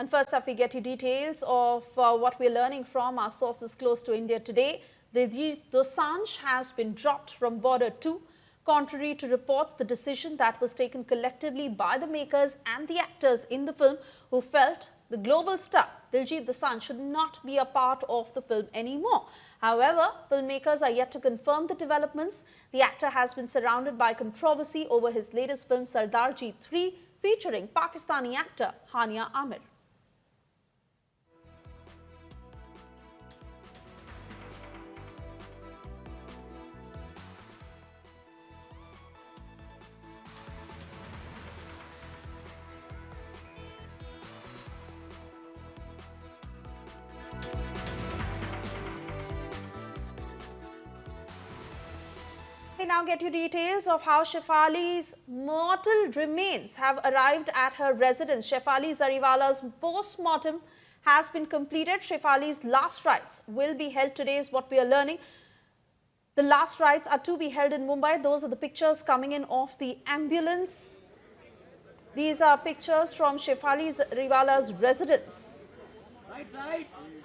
And first up, we get you details of what we're learning from our sources close to India today. Diljit Dosanjh has been dropped from Border 2. Contrary to reports, the decision that was taken collectively by the makers and the actors in the film who felt the global star Diljit Dosanjh should not be a part of the film anymore. However, filmmakers are yet to confirm the developments. The actor has been surrounded by controversy over his latest film Sardarji 3 featuring Pakistani actor Hania Amir. We now get you details of how Shefali's mortal remains have arrived at her residence. Shefali Jariwala's post-mortem has been completed. Shefali's last rites will be held today is what we are learning. The last rites are to be held in Mumbai. Those are the pictures coming in of the ambulance. These are pictures from Shefali Jariwala's residence.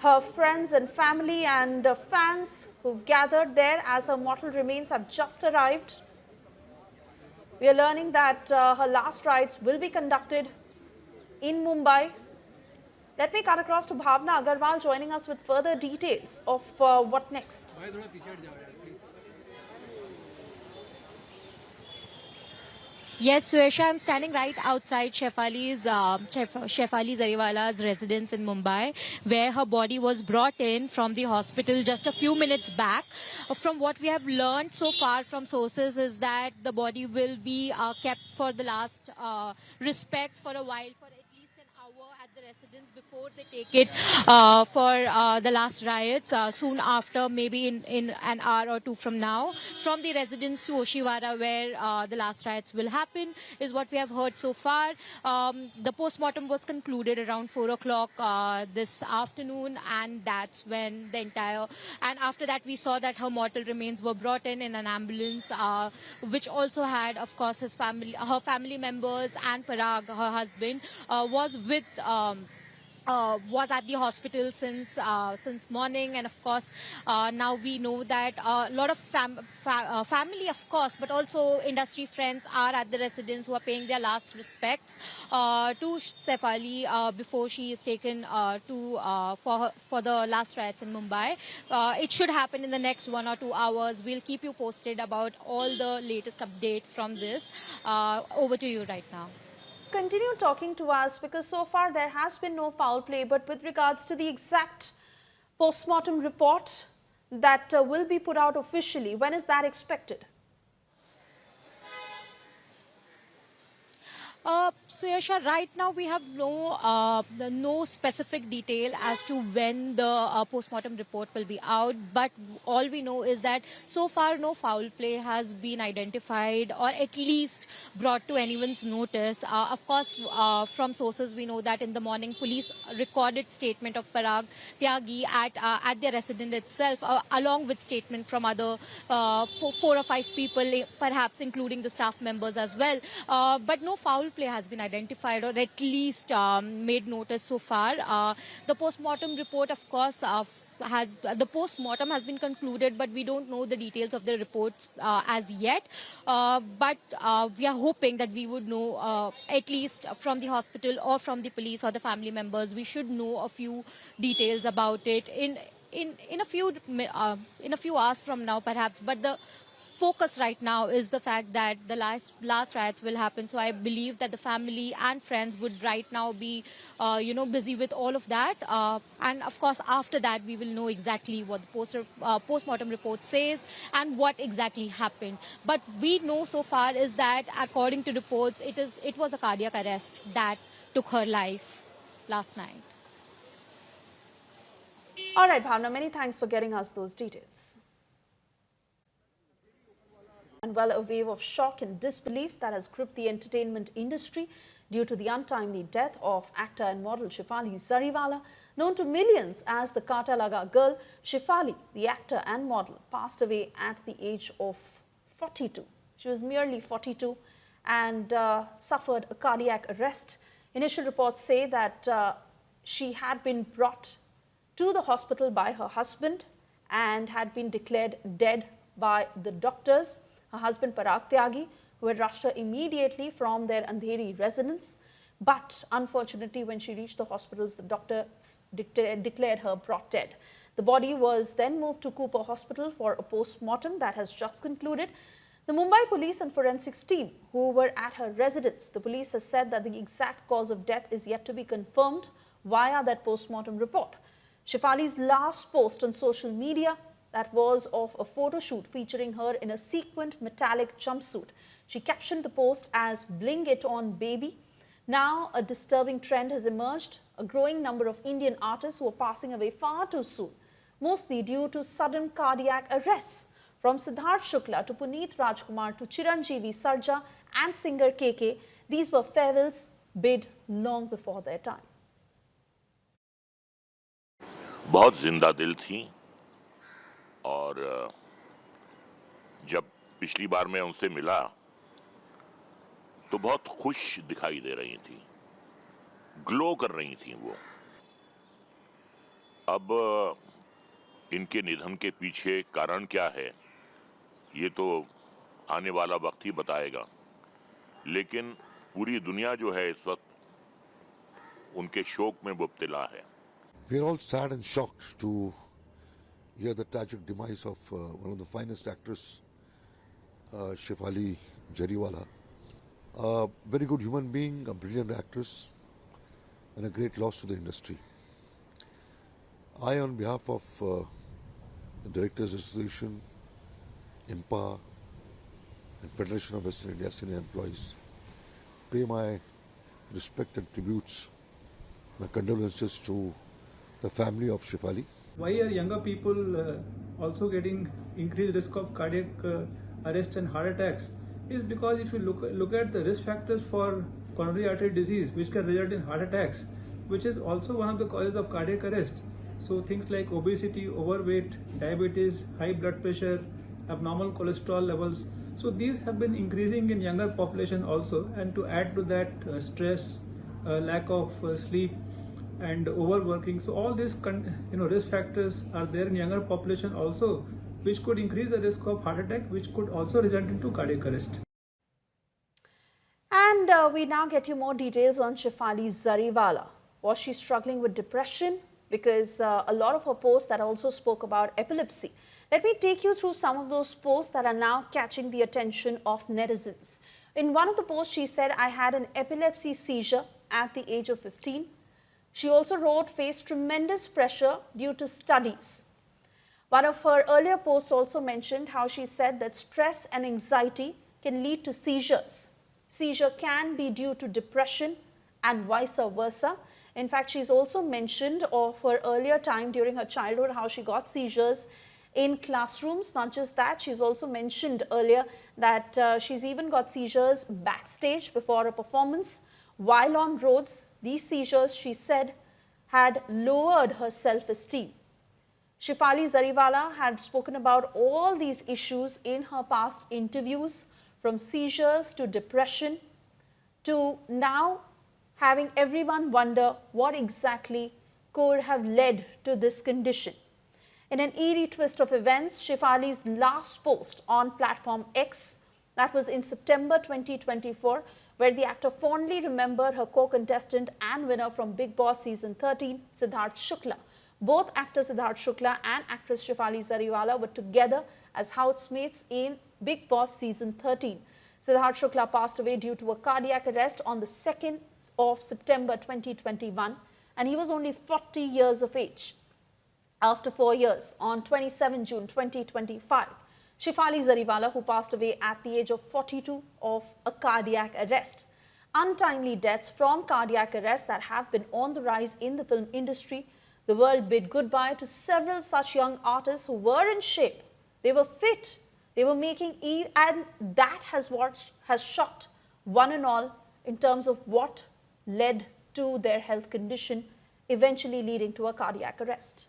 Her friends and family and fans who've gathered there as her mortal remains have just arrived. We are learning that her last rites will be conducted in Mumbai. Let me cut across to Bhavna Agarwal joining us with further details of what next. Yes, Suesha, I'm standing right outside Shefali Jariwala's residence in Mumbai, where her body was brought in from the hospital just a few minutes back. From what we have learned so far from sources is that the body will be kept for the last respects for a while, for at least an hour at the residence before they take it for the last riots. Soon after, maybe in an hour or two from now, from the residence to Oshiwara, where the last riots will happen, is what we have heard so far. The post-mortem was concluded around 4 o'clock this afternoon, and that's when the entire... And after that, we saw that her mortal remains were brought in an ambulance, which also had, of course, her family members, and Parag, her husband, was with... was at the hospital since morning, and of course now we know that a lot of family, of course, but also industry friends are at the residence who are paying their last respects to Shefali before she is taken for the last riots in Mumbai. It should happen in the next 1 or 2 hours. We'll keep you posted about all the latest updates from this. Over to you right now. Continue talking to us, because so far there has been no foul play, but with regards to the exact post-mortem report that will be put out officially, when is that expected? So Yasha, right now we have no specific detail as to when the post-mortem report will be out, but all we know is that so far no foul play has been identified or at least brought to anyone's notice. Of course, from sources we know that in the morning police recorded statement of Parag Tyagi at their residence itself, along with statement from other 4 or 5 people, perhaps including the staff members as well. But no foul play has been identified or at least made notice so far. The post-mortem report, of course, the post-mortem has been concluded, but we don't know the details of the reports as yet. But we are hoping that we would know at least from the hospital or from the police or the family members. We should know a few details about it in a few hours from now, perhaps. But the focus right now is the fact that the last riots will happen. So I believe that the family and friends would right now be, busy with all of that. And of course, after that, we will know exactly what the post-mortem report says and what exactly happened. But we know so far is that, according to reports, it was a cardiac arrest that took her life last night. All right, Bhavna, many thanks for getting us those details. And well, a wave of shock and disbelief that has gripped the entertainment industry due to the untimely death of actor and model Shefali Jariwala, known to millions as the Kata Laga girl. Shefali, the actor and model, passed away at the age of 42. She was merely 42 and suffered a cardiac arrest. Initial reports say that she had been brought to the hospital by her husband and had been declared dead by the doctors. Her husband Parag Tyagi, who had rushed her immediately from their Andheri residence. But unfortunately, when she reached the hospitals, the doctors declared her brought dead. The body was then moved to Cooper Hospital for a post-mortem that has just concluded. The Mumbai police and forensics team who were at her residence, the police has said that the exact cause of death is yet to be confirmed via that post-mortem report. Shefali's last post on social media, that was of a photo shoot featuring her in a sequined metallic jumpsuit. She captioned the post as "Bling It On Baby." Now a disturbing trend has emerged, a growing number of Indian artists who are passing away far too soon, mostly due to sudden cardiac arrests. From Siddharth Shukla to Puneet Rajkumar to Chiranjeevi Sarja and singer KK, these were farewells bid long before their time. बहुत जिंदा दिल थी और जब पिछली बार मैं उनसे मिला तो बहुत खुश दिखाई दे रही थी, ग्लो कर रही थी वो। अब इनके निधन के पीछे कारण क्या है ये तो आने वाला वक्त ही बताएगा, लेकिन पूरी दुनिया जो है इस वक्त उनके शोक में मुब्तला है। We are all sad and shocked to hear the tragic demise of one of the finest actors, Shefali Jariwala. A very good human being, a brilliant actress, and a great loss to the industry. I, on behalf of the Directors Association, IMPA, and Federation of Western India Senior Employees, pay my respect and tributes, my condolences to the family of Shefali. Why are younger people also getting increased risk of cardiac arrest and heart attacks? Is because if you look at the risk factors for coronary artery disease, which can result in heart attacks, which is also one of the causes of cardiac arrest. So things like obesity, overweight, diabetes, high blood pressure, abnormal cholesterol levels. So these have been increasing in younger population also, and to add to that stress, lack of sleep, and overworking. So all these risk factors are there in younger population also, which could increase the risk of heart attack, which could also result into cardiac arrest. And we now get you more details on Shefali Jariwala. Was she struggling with depression? Because a lot of her posts that also spoke about epilepsy. Let me take you through some of those posts that are now catching the attention of netizens. In one of the posts, she said, "I had an epilepsy seizure at the age of 15. She also wrote, "Faced tremendous pressure due to studies." One of her earlier posts also mentioned how she said that stress and anxiety can lead to seizures. Seizure can be due to depression and vice versa. In fact, she's also mentioned of her earlier time during her childhood how she got seizures in classrooms. Not just that, she's also mentioned earlier that she's even got seizures backstage before a performance. While on roads, these seizures, she said, had lowered her self-esteem. Shefali Jariwala had spoken about all these issues in her past interviews, from seizures to depression to now having everyone wonder what exactly could have led to this condition. In an eerie twist of events, Shefali's last post on platform X, that was in September 2024, where the actor fondly remembered her co-contestant and winner from Big Boss Season 13, Siddharth Shukla. Both actor Siddharth Shukla and actress Shefali Jariwala were together as housemates in Big Boss Season 13. Siddharth Shukla passed away due to a cardiac arrest on the 2nd of September 2021, and he was only 40 years of age. After 4 years, on 27 June 2025, Shefali Jariwala, who passed away at the age of 42 of a cardiac arrest. Untimely deaths from cardiac arrest that have been on the rise in the film industry. The world bid goodbye to several such young artists who were in shape. They were fit. They were making, and that has shocked one and all in terms of what led to their health condition, eventually leading to a cardiac arrest.